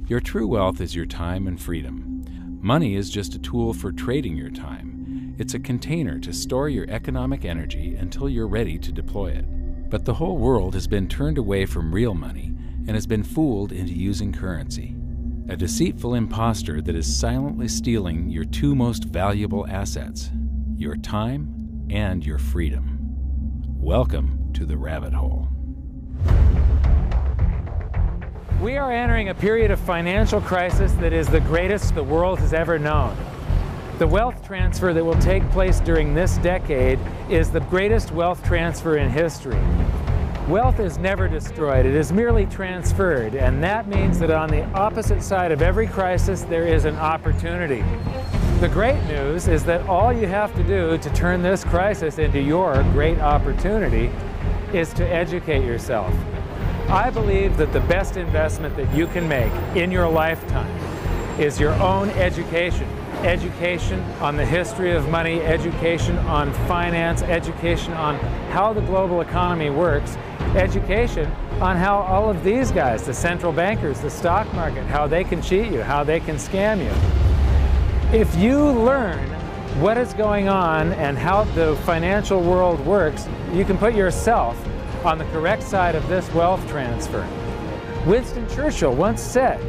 Your true wealth is your time and freedom. Money is just a tool for trading your time. It's a container to store your economic energy until you're ready to deploy it. But the whole world has been turned away from real money and has been fooled into using currency. A deceitful imposter that is silently stealing your two most valuable assets, your time and your freedom. Welcome to the rabbit hole. We are entering a period of financial crisis that is the greatest the world has ever known. The wealth transfer that will take place during this decade is the greatest wealth transfer in history. Wealth is never destroyed, it is merely transferred, and that means that on the opposite side of every crisis there is an opportunity. The great news is that all you have to do to turn this crisis into your great opportunity is to educate yourself. I believe that the best investment that you can make in your lifetime is your own education. Education on the history of money, education on finance, education on how the global economy works, education on how all of these guys, the central bankers, the stock market, how they can cheat you, how they can scam you. If you learn what is going on and how the financial world works, you can put yourself on the correct side of this wealth transfer. Winston Churchill once said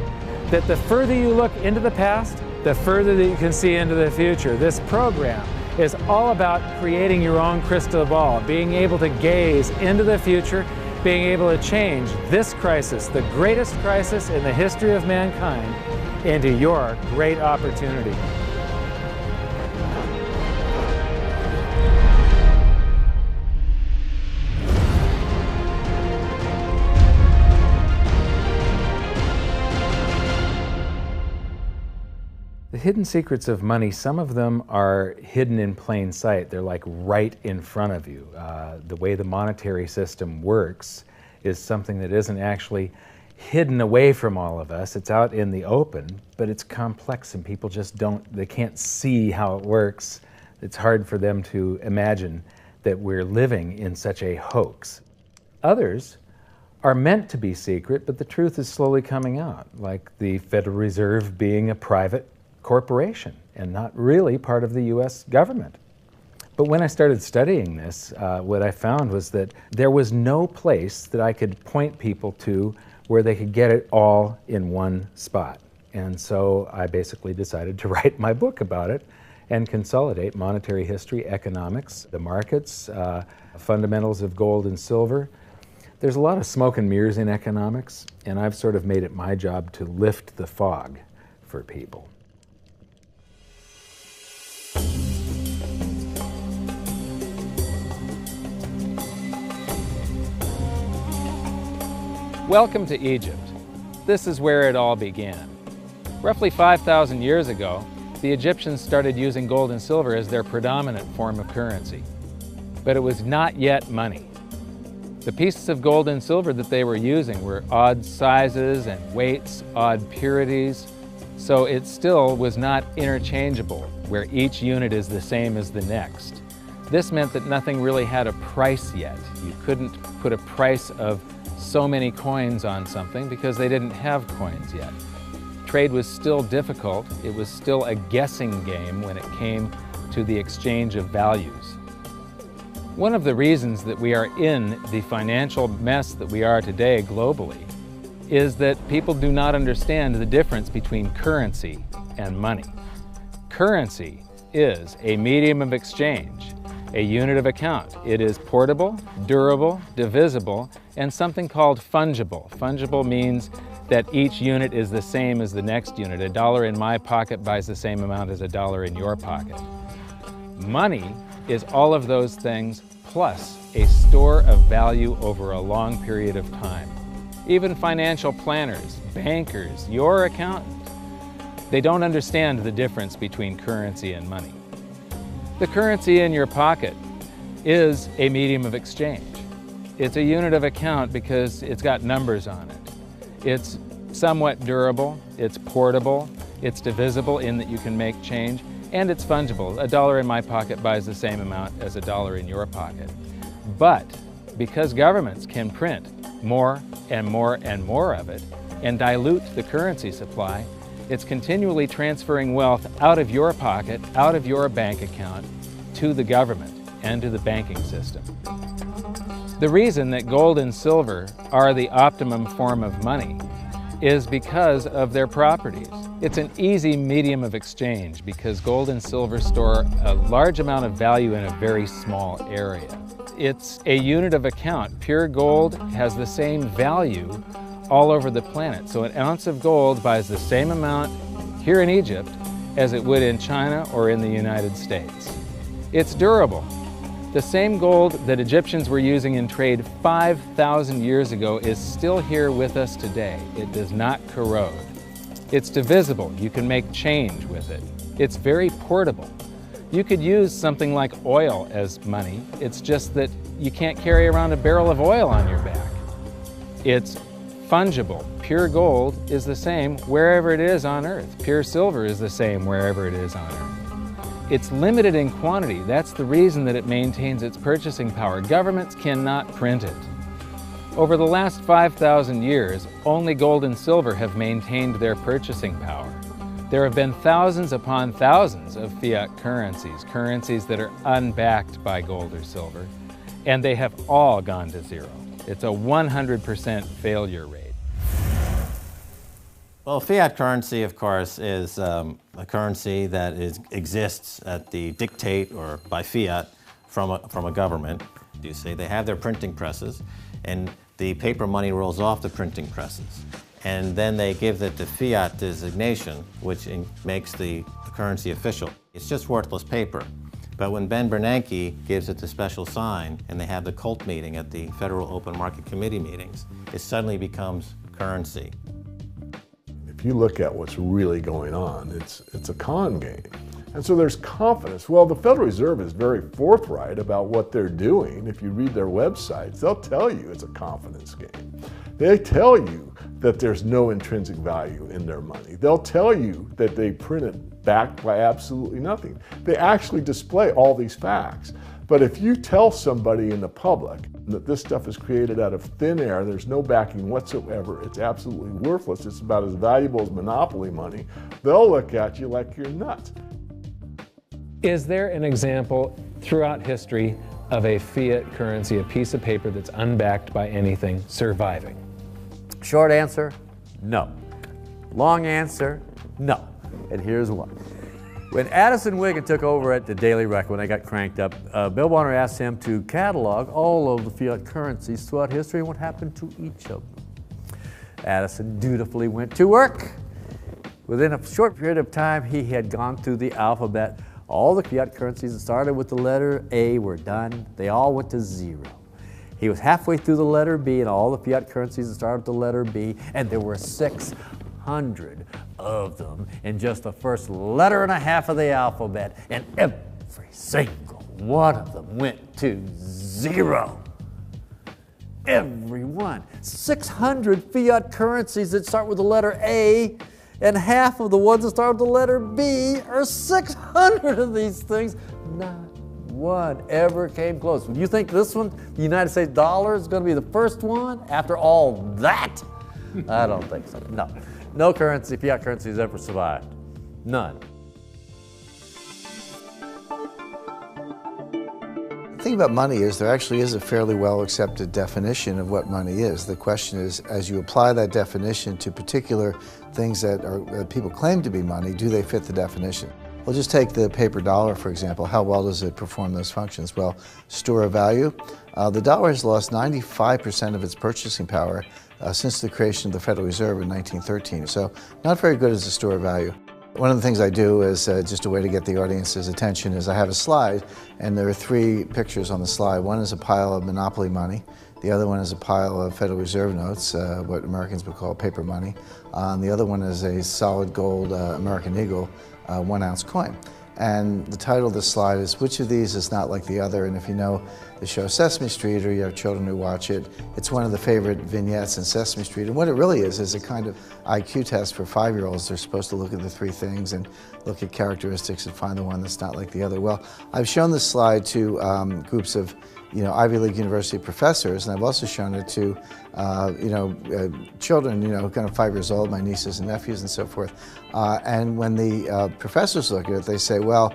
that the further you look into the past, the further that you can see into the future. This program is all about creating your own crystal ball, being able to gaze into the future, being able to change this crisis, the greatest crisis in the history of mankind, into your great opportunity. The hidden secrets of money, some of them are hidden in plain sight. They're like right in front of you. The way the monetary system works is something that isn't actually hidden away from all of us. It's out in the open, but it's complex and people just they can't see how it works. It's hard for them to imagine that we're living in such a hoax. Others are meant to be secret, but the truth is slowly coming out, like the Federal Reserve being a private corporation and not really part of the U.S. government. But when I started studying this, what I found was that there was no place that I could point people to where they could get it all in one spot. And so I basically decided to write my book about it and consolidate monetary history, economics, the markets, fundamentals of gold and silver. There's a lot of smoke and mirrors in economics, and I've sort of made it my job to lift the fog for people. Welcome to Egypt. This is where it all began. Roughly 5,000 years ago, the Egyptians started using gold and silver as their predominant form of currency. But it was not yet money. The pieces of gold and silver that they were using were odd sizes and weights, odd purities, so it still was not interchangeable, where each unit is the same as the next. This meant that nothing really had a price yet. You couldn't put a price of so many coins on something because they didn't have coins yet. Trade was still difficult. It was still a guessing game when it came to the exchange of values. One of the reasons that we are in the financial mess that we are today globally is that people do not understand the difference between currency and money. Currency is a medium of exchange, a unit of account. It is portable, durable, divisible, and something called fungible. Fungible means that each unit is the same as the next unit. A dollar in my pocket buys the same amount as a dollar in your pocket. Money is all of those things plus a store of value over a long period of time. Even financial planners, bankers, your accountant, they don't understand the difference between currency and money. The currency in your pocket is a medium of exchange. It's a unit of account because it's got numbers on it. It's somewhat durable, it's portable, it's divisible in that you can make change, and it's fungible. A dollar in my pocket buys the same amount as a dollar in your pocket. But because governments can print more and more and more of it, and dilute the currency supply, it's continually transferring wealth out of your pocket, out of your bank account, to the government and to the banking system. The reason that gold and silver are the optimum form of money is because of their properties. It's an easy medium of exchange because gold and silver store a large amount of value in a very small area. It's a unit of account. Pure gold has the same value all over the planet. So an ounce of gold buys the same amount here in Egypt as it would in China or in the United States. It's durable. The same gold that Egyptians were using in trade 5,000 years ago is still here with us today. It does not corrode. It's divisible. You can make change with it. It's very portable. You could use something like oil as money. It's just that you can't carry around a barrel of oil on your back. It's fungible. Pure gold is the same wherever it is on Earth. Pure silver is the same wherever it is on Earth. It's limited in quantity. That's the reason that it maintains its purchasing power. Governments cannot print it. Over the last 5,000 years, only gold and silver have maintained their purchasing power. There have been thousands upon thousands of fiat currencies, currencies that are unbacked by gold or silver, and they have all gone to zero. It's a 100% failure rate. Well, fiat currency, of course, is a currency that exists at the dictate or by fiat from a government. You say they have their printing presses, and the paper money rolls off the printing presses. And then they give it the fiat designation, which makes the currency official. It's just worthless paper. But when Ben Bernanke gives it the special sign, and they have the cult meeting at the Federal Open Market Committee meetings, it suddenly becomes currency. If you look at what's really going on, it's a con game. And so there's confidence. Well, the Federal Reserve is very forthright about what they're doing. If you read their websites, they'll tell you it's a confidence game. They tell you that there's no intrinsic value in their money. They'll tell you that they print it backed by absolutely nothing. They actually display all these facts. But if you tell somebody in the public that this stuff is created out of thin air, there's no backing whatsoever, it's absolutely worthless, it's about as valuable as monopoly money, they'll look at you like you're nuts. Is there an example throughout history of a fiat currency, a piece of paper that's unbacked by anything, surviving? Short answer, no. Long answer, no. And here's why. When Addison Wiggin took over at the Daily Record, when they got cranked up, Bill Warner asked him to catalog all of the fiat currencies throughout history and what happened to each of them. Addison dutifully went to work. Within a short period of time, he had gone through the alphabet. All the fiat currencies that started with the letter A were done. They all went to zero. He was halfway through the letter B, and all the fiat currencies that started with the letter B, and there were 600 of them in just the first letter and a half of the alphabet, and every single one of them went to zero. Every one. 600 fiat currencies that start with the letter A, and half of the ones that start with the letter B are 600 of these things. Not one ever came close. Would you think this one, the United States dollar, is going to be the first one after all that? I don't think so. No. No currency, fiat currency has ever survived. None. The thing about money is there actually is a fairly well accepted definition of what money is. The question is, as you apply that definition to particular things that people claim to be money, do they fit the definition? We'll just take the paper dollar, for example. How well does it perform those functions? Well, store of value. The dollar has lost 95% of its purchasing power since the creation of the Federal Reserve in 1913. So not very good as a store of value. One of the things I do is just a way to get the audience's attention is I have a slide, and there are 3 pictures on the slide. One is a pile of monopoly money. The other one is a pile of Federal Reserve notes, what Americans would call paper money. The other one is a solid gold American Eagle 1-ounce coin. And the title of the slide is, which of these is not like the other? And if you know the show Sesame Street, or you have children who watch it. It's one of the favorite vignettes in Sesame Street. And what it really is a kind of IQ test for 5-year-olds. They're supposed to look at the 3 things and look at characteristics and find the one that's not like the other. Well, I've shown this slide to groups of Ivy League university professors, and I've also shown it to children, kind of 5 years old, my nieces and nephews and so forth. And when the professors look at it, they say, well,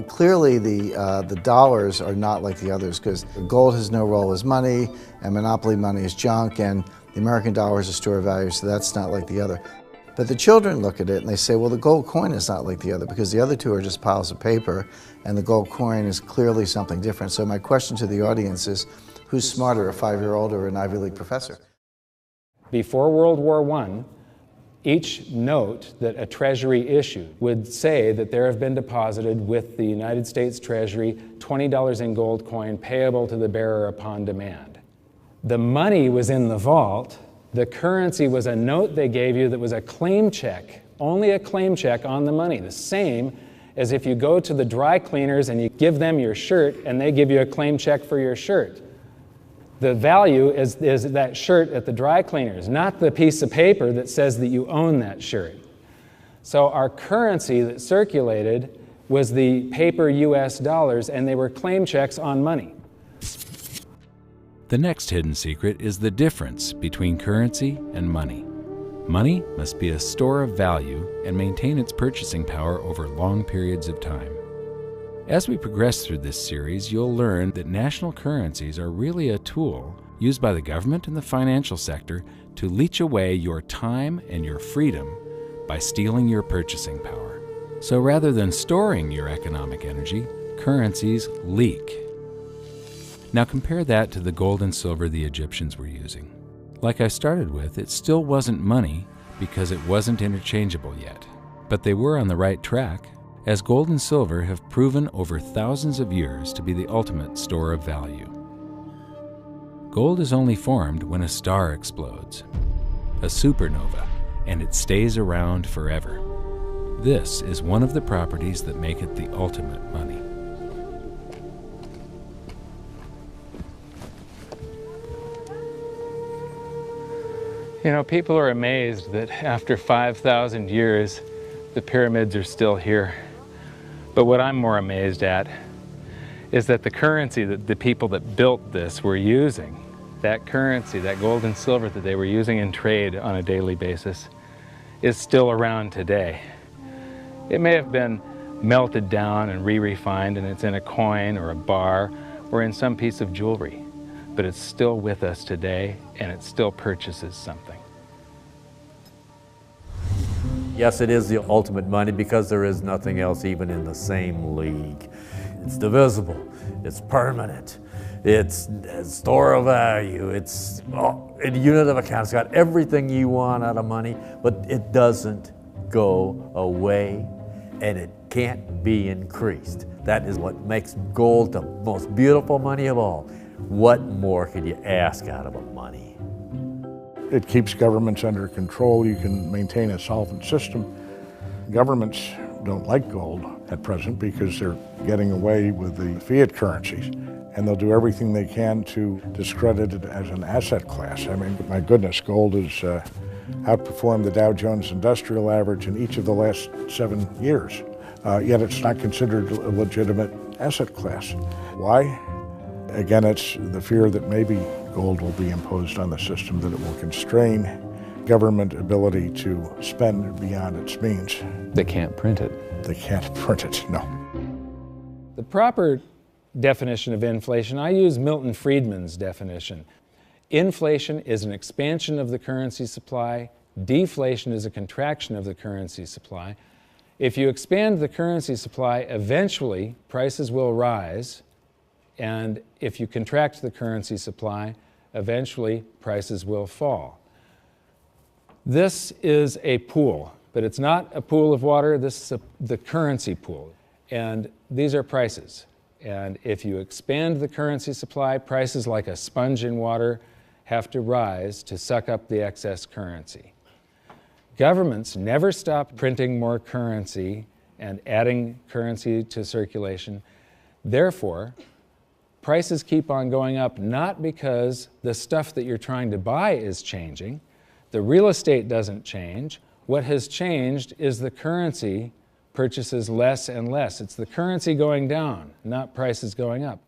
clearly the dollars are not like the others, because gold has no role as money, and monopoly money is junk, and the American dollar is a store of value, so that's not like the other. But the children look at it and they say, well, the gold coin is not like the other, because the other two are just piles of paper, and the gold coin is clearly something different. So my question to the audience is, who's smarter, a 5-year-old or an Ivy League professor? Before World War I, each note that a treasury issued would say that there have been deposited with the United States Treasury $20 in gold coin payable to the bearer upon demand. The money was in the vault. The currency was a note they gave you that was a claim check, only a claim check on the money, the same as if you go to the dry cleaners and you give them your shirt and they give you a claim check for your shirt. The value is that shirt at the dry cleaners, not the piece of paper that says that you own that shirt. So our currency that circulated was the paper US dollars, and they were claim checks on money. The next hidden secret is the difference between currency and money. Money must be a store of value and maintain its purchasing power over long periods of time. As we progress through this series, you'll learn that national currencies are really a tool used by the government and the financial sector to leech away your time and your freedom by stealing your purchasing power. So rather than storing your economic energy, currencies leak. Now compare that to the gold and silver the Egyptians were using. Like I started with, it still wasn't money because it wasn't interchangeable yet. But they were on the right track, as gold and silver have proven over thousands of years to be the ultimate store of value. Gold is only formed when a star explodes, a supernova, and it stays around forever. This is one of the properties that make it the ultimate money. People are amazed that after 5,000 years, the pyramids are still here. But what I'm more amazed at is that the currency that the people that built this were using, that currency, that gold and silver that they were using in trade on a daily basis, is still around today. It may have been melted down and re-refined, and it's in a coin or a bar or in some piece of jewelry, but it's still with us today, and it still purchases something. Yes, it is the ultimate money because there is nothing else even in the same league. It's divisible, it's permanent, it's a store of value, it's a unit of account. It's got everything you want out of money, but it doesn't go away, and it can't be increased. That is what makes gold the most beautiful money of all. What more could you ask out of a money? It keeps governments under control. You can maintain a solvent system. Governments don't like gold at present because they're getting away with the fiat currencies, and they'll do everything they can to discredit it as an asset class. I mean, my goodness, gold has outperformed the Dow Jones Industrial Average in each of the last 7 years, yet it's not considered a legitimate asset class. Why? Again, it's the fear that maybe gold will be imposed on the system, that it will constrain government ability to spend beyond its means. They can't print it. They can't print it, no. The proper definition of inflation, I use Milton Friedman's definition. Inflation is an expansion of the currency supply. Deflation is a contraction of the currency supply. If you expand the currency supply, eventually prices will rise. And if you contract the currency supply, eventually prices will fall. This is a pool, but it's not a pool of water. This is the currency pool. And these are prices. And if you expand the currency supply, prices like a sponge in water have to rise to suck up the excess currency. Governments never stop printing more currency and adding currency to circulation. Therefore, Prices keep on going up not because the stuff that you're trying to buy is changing. The real estate doesn't change. What has changed is the currency purchases less and less. It's the currency going down, not prices going up.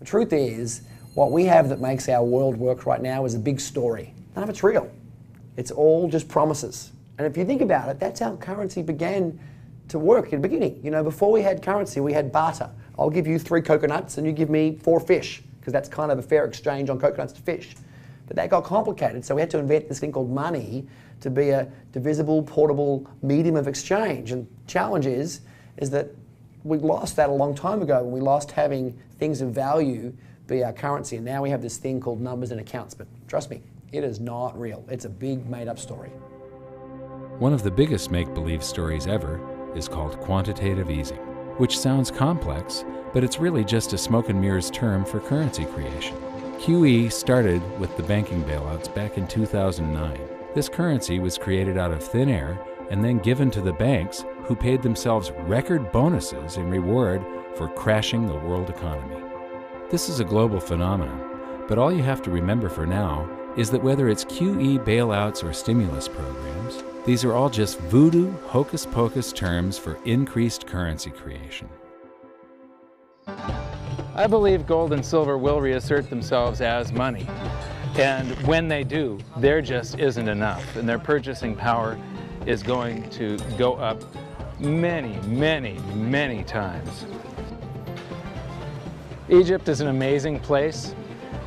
The truth is, what we have that makes our world work right now is a big story. None of it's real. It's all just promises. And if you think about it, that's how currency began to work in the beginning. You know, before we had currency, we had barter. I'll give you 3 coconuts and you give me 4 fish, because that's kind of a fair exchange on coconuts to fish. But that got complicated, so we had to invent this thing called money to be a divisible, portable medium of exchange. And the challenge is that we lost that a long time ago, when we lost having things of value be our currency, and now we have this thing called numbers and accounts. But trust me, it is not real. It's a big made-up story. One of the biggest make-believe stories ever is called quantitative easing, which sounds complex, but it's really just a smoke and mirrors term for currency creation. QE started with the banking bailouts back in 2009. This currency was created out of thin air and then given to the banks, who paid themselves record bonuses in reward for crashing the world economy. This is a global phenomenon, but all you have to remember for now is that whether it's QE bailouts or stimulus programs, these are all just voodoo, hocus-pocus terms for increased currency creation. I believe gold and silver will reassert themselves as money. And when they do, there just isn't enough, and their purchasing power is going to go up many, many, many times. Egypt is an amazing place.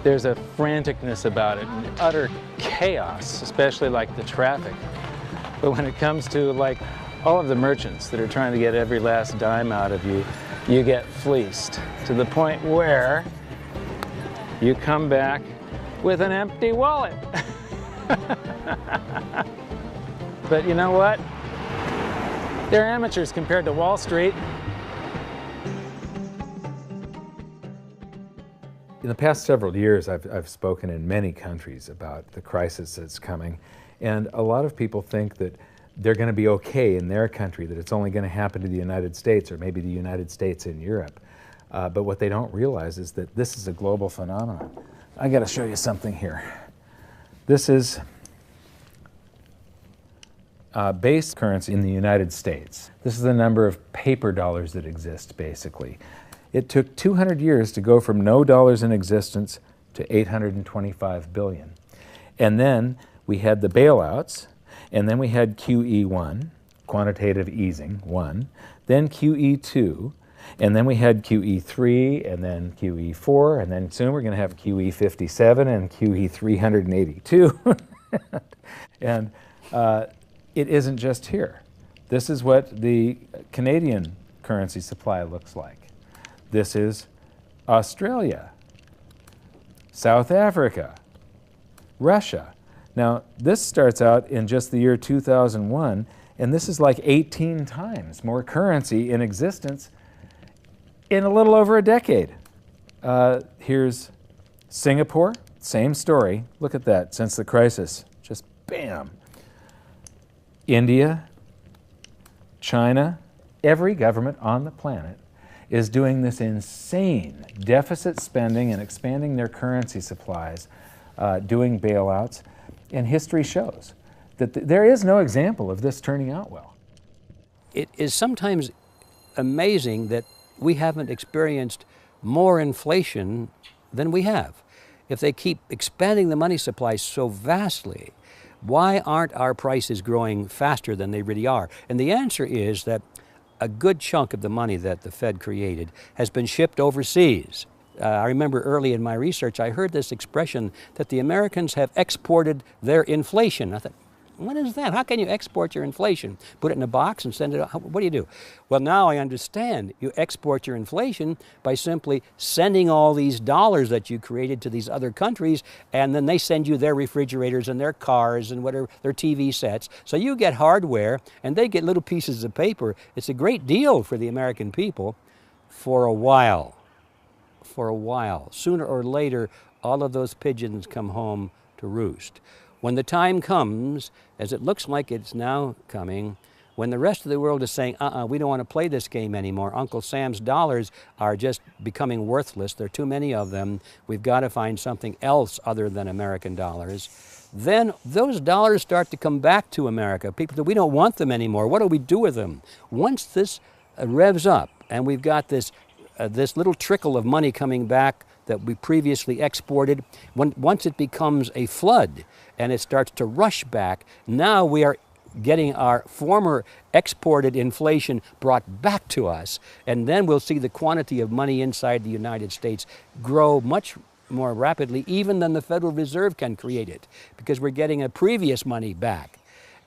There's a franticness about it, and utter chaos, especially like the traffic. But when it comes to like all of the merchants that are trying to get every last dime out of you, you get fleeced to the point where you come back with an empty wallet. But you know what? They're amateurs compared to Wall Street. In the past several years, I've spoken in many countries about the crisis that's coming, and a lot of people think that they're going to be okay in their country, that it's only going to happen to the United States or maybe the United States in Europe. But what they don't realize is that this is a global phenomenon. I got to show you something here. This is base currency in the United States. This is the number of paper dollars that exist, basically. It took 200 years to go from no dollars in existence to 825 billion. And then we had the bailouts, and then we had QE1, quantitative easing 1, then QE2, and then we had QE3, and then QE4, and then soon we're going to have QE57 and QE382. And it isn't just here. This is what the Canadian currency supply looks like. This is Australia, South Africa, Russia. Now, this starts out in just the year 2001, and this is like 18 times more currency in existence in a little over a decade. Here's Singapore, same story. Look at that, since the crisis, just bam. India, China, every government on the planet is doing this insane deficit spending and expanding their currency supplies, doing bailouts, and history shows that there is no example of this turning out well. It is sometimes amazing that we haven't experienced more inflation than we have. If they keep expanding the money supply so vastly, why aren't our prices growing faster than they really are? And the answer is that a good chunk of the money that the Fed created has been shipped overseas. I remember early in my research, I heard this expression that the Americans have exported their inflation. I thought, what is that? How can you export your inflation? Put it in a box and send it out? What do you do? Well, now I understand. You export your inflation by simply sending all these dollars that you created to these other countries, and then they send you their refrigerators and their cars and whatever, their TV sets. So you get hardware, and they get little pieces of paper. It's a great deal for the American people for a while. For a while. Sooner or later, all of those pigeons come home to roost. When the time comes, as it looks like it's now coming, When the rest of the world is saying, we don't want to play this game anymore. Uncle Sam's dollars are just becoming worthless. There are too many of them. We've got to find something else other than American dollars. Then those dollars start to come back to America. People say, we don't want them anymore. What do we do with them? Once this revs up and we've got this little trickle of money coming back that we previously exported, once it becomes a flood and it starts to rush back, now we are getting our former exported inflation brought back to us, and then we'll see the quantity of money inside the United States grow much more rapidly even than the Federal Reserve can create it, because we're getting a previous money back.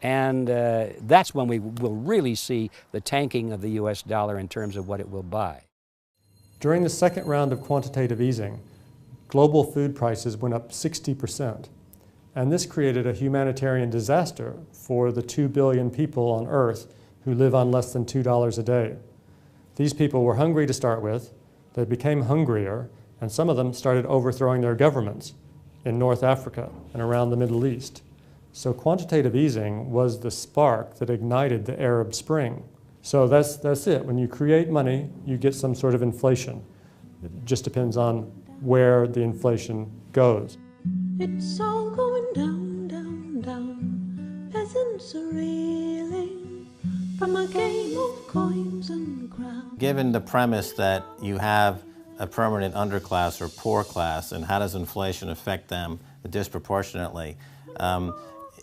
And that's when we will really see the tanking of the US dollar in terms of what it will buy. During the second round of quantitative easing, global food prices went up 60%. And this created a humanitarian disaster for the 2 billion people on Earth who live on less than $2 a day. These people were hungry to start with, they became hungrier, and some of them started overthrowing their governments in North Africa and around the Middle East. So quantitative easing was the spark that ignited the Arab Spring. So that's it. When you create money, you get some sort of inflation. It just depends on where the inflation goes. It's all going down, down, down. Peasants are reeling from a game of coins and crowns. Given the premise that you have a permanent underclass or poor class, and how does inflation affect them disproportionately,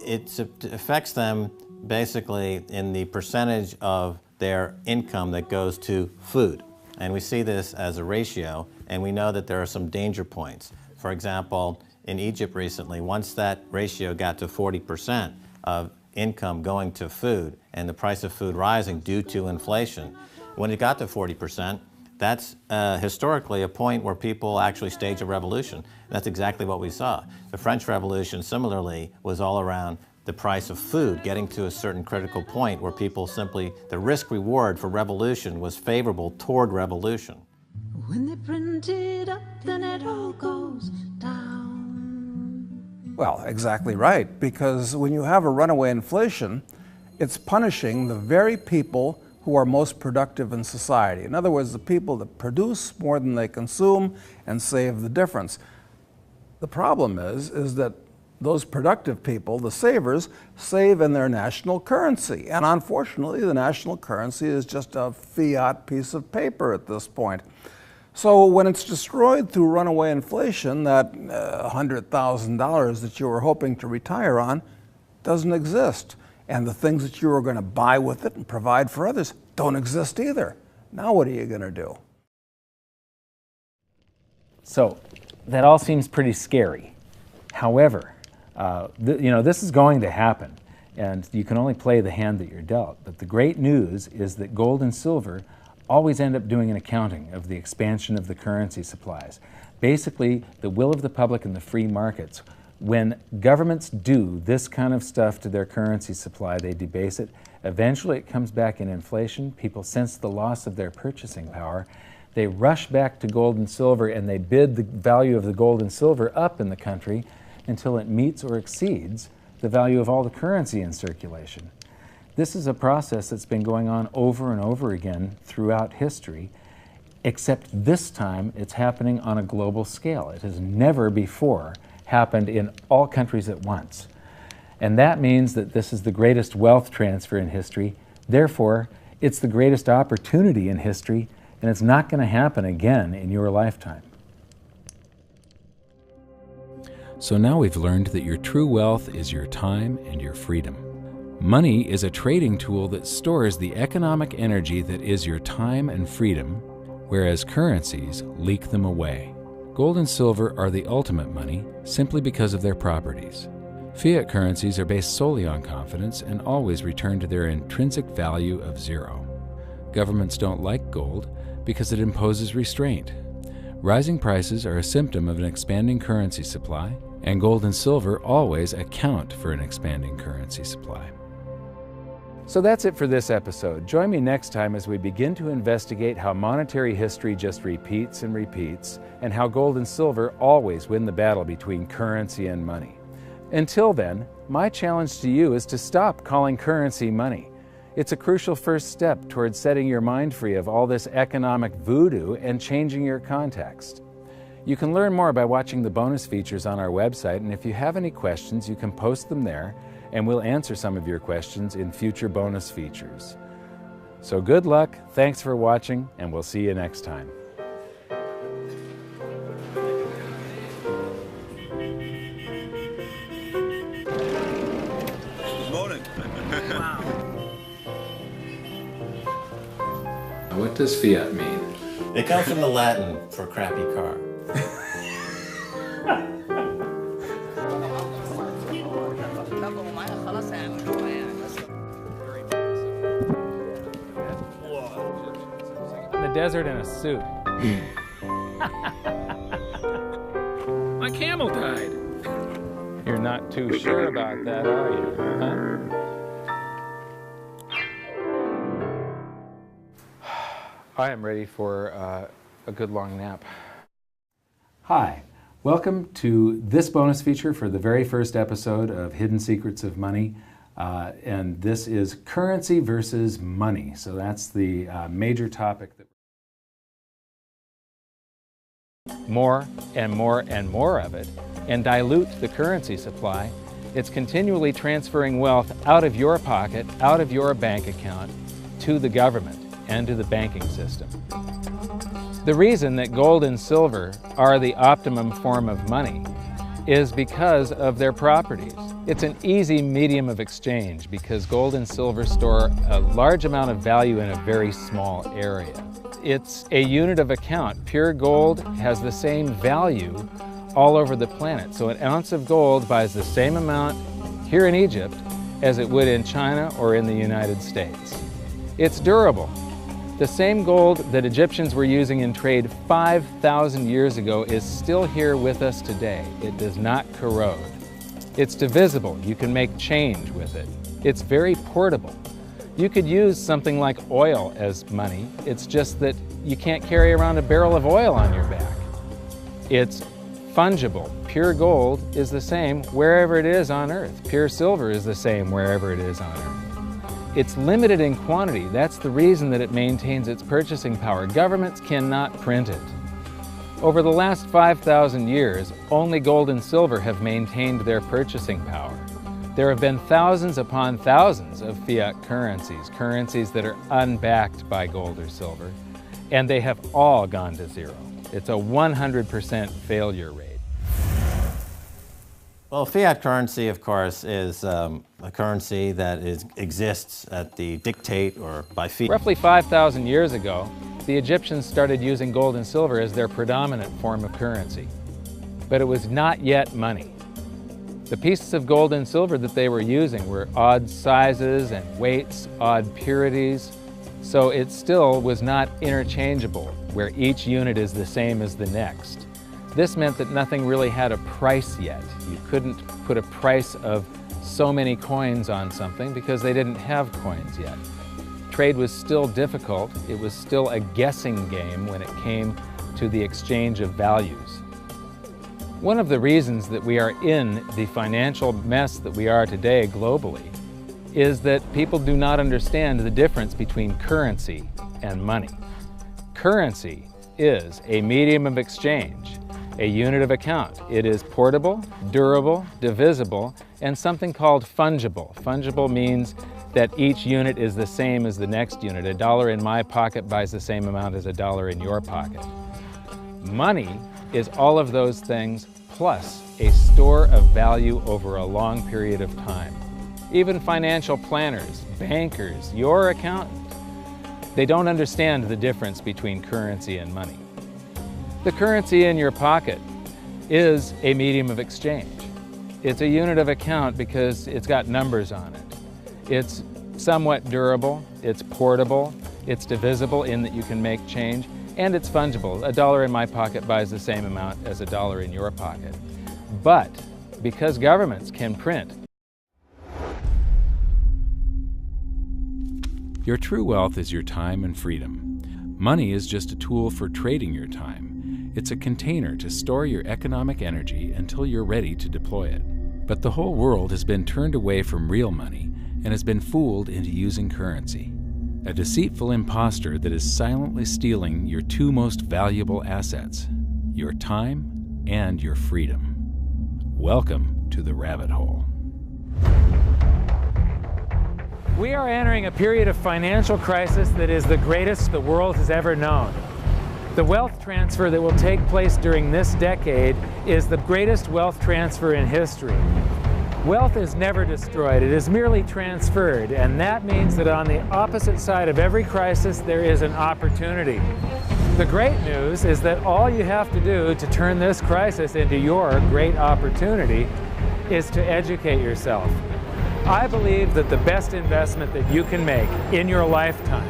it affects them basically in the percentage of their income that goes to food. And we see this as a ratio, and we know that there are some danger points. For example, in Egypt recently, once that ratio got to 40% of income going to food and the price of food rising due to inflation, when it got to 40%, that's historically a point where people actually stage a revolution. That's exactly what we saw. The French Revolution, similarly, was all around the price of food getting to a certain critical point where people simply, the risk-reward for revolution was favorable toward revolution. When they print it up, then it all goes down. Well, exactly right, because when you have a runaway inflation, it's punishing the very people who are most productive in society. In other words, the people that produce more than they consume and save the difference. The problem is that those productive people, the savers, save in their national currency. And unfortunately, the national currency is just a fiat piece of paper at this point. So when it's destroyed through runaway inflation, that $100,000 that you were hoping to retire on doesn't exist. And the things that you were going to buy with it and provide for others don't exist either. Now what are you going to do? So that all seems pretty scary. However, this is going to happen, and you can only play the hand that you're dealt. But the great news is that gold and silver always end up doing an accounting of the expansion of the currency supplies. Basically, the will of the public and the free markets. When governments do this kind of stuff to their currency supply, they debase it. Eventually it comes back in inflation. People sense the loss of their purchasing power. They rush back to gold and silver, and they bid the value of the gold and silver up in the country until it meets or exceeds the value of all the currency in circulation. This is a process that's been going on over and over again throughout history, except this time it's happening on a global scale. It has never before happened in all countries at once. And that means that this is the greatest wealth transfer in history. Therefore, it's the greatest opportunity in history, and it's not going to happen again in your lifetime. So now we've learned that your true wealth is your time and your freedom. Money is a trading tool that stores the economic energy that is your time and freedom, whereas currencies leak them away. Gold and silver are the ultimate money simply because of their properties. Fiat currencies are based solely on confidence and always return to their intrinsic value of zero. Governments don't like gold because it imposes restraint. Rising prices are a symptom of an expanding currency supply, and gold and silver always account for an expanding currency supply. So that's it for this episode. Join me next time as we begin to investigate how monetary history just repeats and repeats, and how gold and silver always win the battle between currency and money. Until then, my challenge to you is to stop calling currency money. It's a crucial first step towards setting your mind free of all this economic voodoo and changing your context. You can learn more by watching the bonus features on our website, and if you have any questions, you can post them there, and we'll answer some of your questions in future bonus features. So good luck, thanks for watching, and we'll see you next time. Good morning. Wow. What does fiat mean? It comes from the Latin for crappy car. In the desert in a suit. My camel died. You're not too sure about that, are you? Huh? I am ready for a good long nap. Hi, welcome to this bonus feature for the very first episode of Hidden Secrets of Money. And this is currency versus money. So that's the major topic that more and more and more of it, and dilute the currency supply. It's continually transferring wealth out of your pocket, out of your bank account, to the government and to the banking system. The reason that gold and silver are the optimum form of money is because of their properties. It's an easy medium of exchange because gold and silver store a large amount of value in a very small area. It's a unit of account. Pure gold has the same value all over the planet. So an ounce of gold buys the same amount here in Egypt as it would in China or in the United States. It's durable. The same gold that Egyptians were using in trade 5,000 years ago is still here with us today. It does not corrode. It's divisible. You can make change with it. It's very portable. You could use something like oil as money. It's just that you can't carry around a barrel of oil on your back. It's fungible. Pure gold is the same wherever it is on Earth. Pure silver is the same wherever it is on Earth. It's limited in quantity. That's the reason that it maintains its purchasing power. Governments cannot print it. Over the last 5,000 years, only gold and silver have maintained their purchasing power. There have been thousands upon thousands of fiat currencies, currencies that are unbacked by gold or silver, and they have all gone to zero. It's a 100% failure rate. Well, fiat currency, of course, is a currency that exists at the dictate or by fiat. Roughly 5,000 years ago, the Egyptians started using gold and silver as their predominant form of currency. But it was not yet money. The pieces of gold and silver that they were using were odd sizes and weights, odd purities, so it still was not interchangeable, where each unit is the same as the next. This meant that nothing really had a price yet. You couldn't put a price of so many coins on something because they didn't have coins yet. Trade was still difficult. It was still a guessing game when it came to the exchange of values. One of the reasons that we are in the financial mess that we are today globally is that people do not understand the difference between currency and money. Currency is a medium of exchange, a unit of account. It is portable, durable, divisible, and something called fungible. Fungible means that each unit is the same as the next unit. A dollar in my pocket buys the same amount as a dollar in your pocket. Money is all of those things plus a store of value over a long period of time. Even financial planners, bankers, your accountant, they don't understand the difference between currency and money. The currency in your pocket is a medium of exchange. It's a unit of account because it's got numbers on it. It's somewhat durable, it's portable, it's divisible in that you can make change, and it's fungible. A dollar in my pocket buys the same amount as a dollar in your pocket. But because governments can print, your true wealth is your time and freedom. Money is just a tool for trading your time. It's a container to store your economic energy until you're ready to deploy it. But the whole world has been turned away from real money, and has been fooled into using currency. A deceitful impostor that is silently stealing your two most valuable assets, your time and your freedom. Welcome to the rabbit hole. We are entering a period of financial crisis that is the greatest the world has ever known. The wealth transfer that will take place during this decade is the greatest wealth transfer in history. Wealth is never destroyed, it is merely transferred, and that means that on the opposite side of every crisis there is an opportunity. The great news is that all you have to do to turn this crisis into your great opportunity is to educate yourself. I believe that the best investment that you can make in your lifetime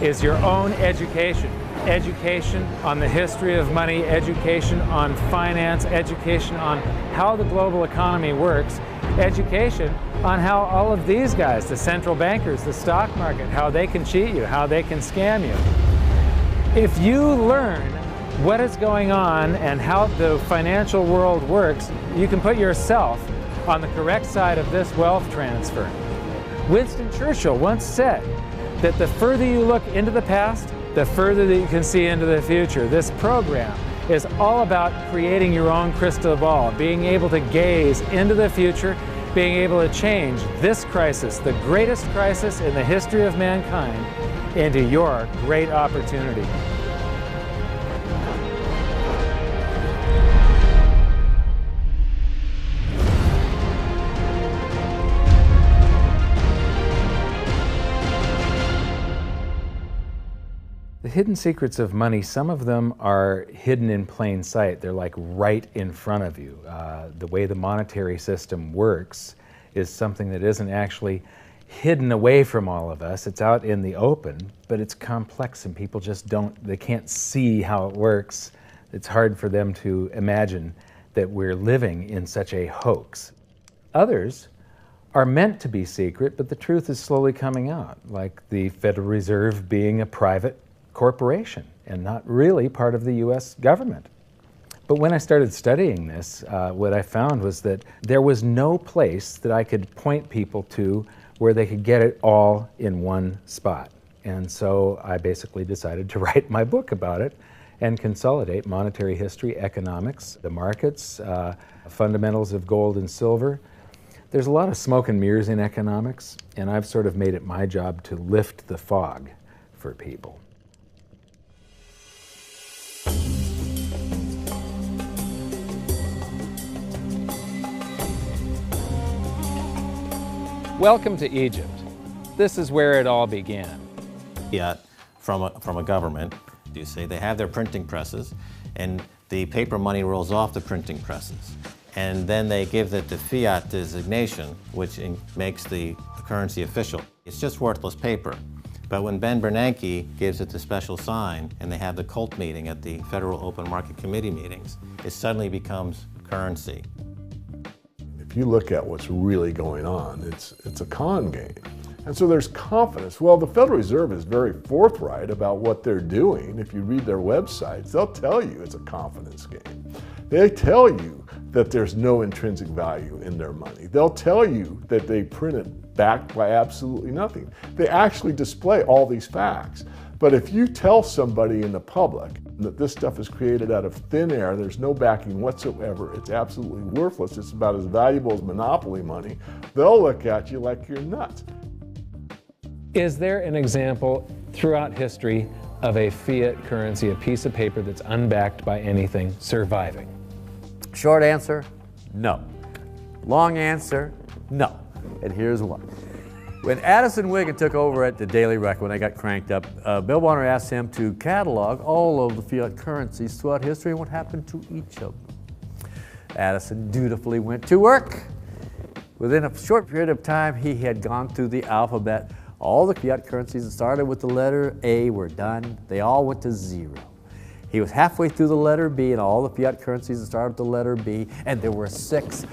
is your own education. Education on the history of money, education on finance, education on how the global economy works, education on how all of these guys, the central bankers, the stock market, how they can cheat you, how they can scam you. If you learn what is going on and how the financial world works, you can put yourself on the correct side of this wealth transfer. Winston Churchill once said that the further you look into the past, the further that you can see into the future. This program is all about creating your own crystal ball, being able to gaze into the future, being able to change this crisis, the greatest crisis in the history of mankind, into your great opportunity. The hidden secrets of money, some of them are hidden in plain sight. They're like right in front of you. The way the monetary system works is something that isn't actually hidden away from all of us. It's out in the open, but it's complex and people just they can't see how it works. It's hard for them to imagine that we're living in such a hoax. Others are meant to be secret, but the truth is slowly coming out, like the Federal Reserve being a private corporation and not really part of the U.S. government. But when I started studying this, what I found was that there was no place that I could point people to where they could get it all in one spot. And so I basically decided to write my book about it and consolidate monetary history, economics, the markets, fundamentals of gold and silver. There's a lot of smoke and mirrors in economics, and I've sort of made it my job to lift the fog for people. Welcome to Egypt. This is where it all began. Fiat from a government, you say they have their printing presses, and the paper money rolls off the printing presses. And then they give it the fiat designation, which makes the currency official. It's just worthless paper. But when Ben Bernanke gives it the special sign, and they have the cult meeting at the Federal Open Market Committee meetings, it suddenly becomes currency. If you look at what's really going on, it's a con game. And so there's confidence. Well, the Federal Reserve is very forthright about what they're doing. If you read their websites, they'll tell you it's a confidence game. They tell you that there's no intrinsic value in their money. They'll tell you that they print it backed by absolutely nothing. They actually display all these facts. But if you tell somebody in the public that this stuff is created out of thin air, there's no backing whatsoever, it's absolutely worthless, it's about as valuable as monopoly money, they'll look at you like you're nuts. Is there an example throughout history of a fiat currency, a piece of paper that's unbacked by anything, surviving? Short answer, no. Long answer, no. And here's why. When Addison Wiggin took over at the Daily Record, when I got cranked up, Bill Warner asked him to catalog all of the fiat currencies throughout history and what happened to each of them. Addison dutifully went to work. Within a short period of time, he had gone through the alphabet. All the fiat currencies that started with the letter A were done. They all went to zero. He was halfway through the letter B, and all the fiat currencies that started with the letter B, and there were 6